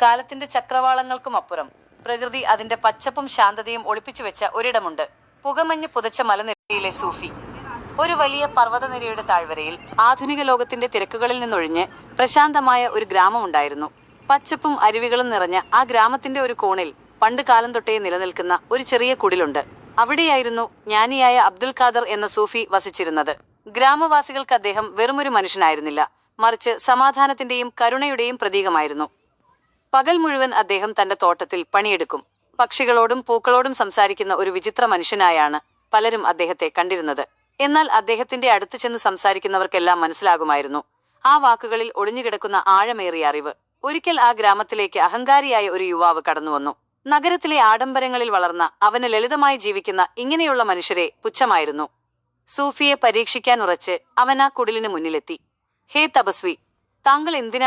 കാലത്തിന്റെ ചക്രവാളങ്ങൾക്കും അപ്പുറം പ്രകൃതി അതിന്റെ പച്ചപ്പും ശാന്തതയും ഒളിപ്പിച്ചു വെച്ച ഒരിടമുണ്ട്. പുകമഞ്ഞ് പുതച്ച മലനിരയിലെ സൂഫി. ഒരു വലിയ പർവ്വതനിരയുടെ താഴ്വരയിൽ ആധുനിക ലോകത്തിന്റെ തിരക്കുകളിൽ നിന്നൊഴിഞ്ഞ് പ്രശാന്തമായ ഒരു ഗ്രാമമുണ്ടായിരുന്നു. പച്ചപ്പും അരുവികളും നിറഞ്ഞ ആ ഗ്രാമത്തിന്റെ ഒരു കോണിൽ പണ്ട് കാലം തൊട്ടേ നിലനിൽക്കുന്ന ഒരു ചെറിയ കുടിലുണ്ട്. അവിടെയായിരുന്നു ജ്ഞാനിയായ അബ്ദുൽ ഖാദർ എന്ന സൂഫി വസിച്ചിരുന്നത്. ഗ്രാമവാസികൾക്ക് അദ്ദേഹം വെറുമൊരു മനുഷ്യനായിരുന്നില്ല, മറിച്ച് സമാധാനത്തിന്റെയും കരുണയുടെയും പ്രതീകമായിരുന്നു. പകൽ മുഴുവൻ അദ്ദേഹം തന്റെ തോട്ടത്തിൽ പണിയെടുക്കും. പക്ഷികളോടും പൂക്കളോടും സംസാരിക്കുന്ന ഒരു വിചിത്ര മനുഷ്യനായാണ് പലരും അദ്ദേഹത്തെ കണ്ടിരുന്നത്. എന്നാൽ അദ്ദേഹത്തിന്റെ അടുത്ത് ചെന്ന് സംസാരിക്കുന്നവർക്കെല്ലാം മനസ്സിലാകുമായിരുന്നു ആ വാക്കുകളിൽ ഒളിഞ്ഞുകിടക്കുന്ന ആഴമേറിയ അറിവ്. ഒരിക്കൽ ആ ഗ്രാമത്തിലേക്ക് അഹങ്കാരിയായ ഒരു യുവാവ് കടന്നുവന്നു. നഗരത്തിലെ ആഡംബരങ്ങളിൽ വളർന്ന അവന് ലളിതമായി ജീവിക്കുന്ന ഇങ്ങനെയുള്ള മനുഷ്യരെ പുച്ഛമായിരുന്നു. സൂഫിയെ പരീക്ഷിക്കാൻ ഉറച്ച് അവൻ ആ കുടിലിന് മുന്നിലെത്തി. ഹേ തപസ്വി, താങ്കൾ എന്തിനാണ്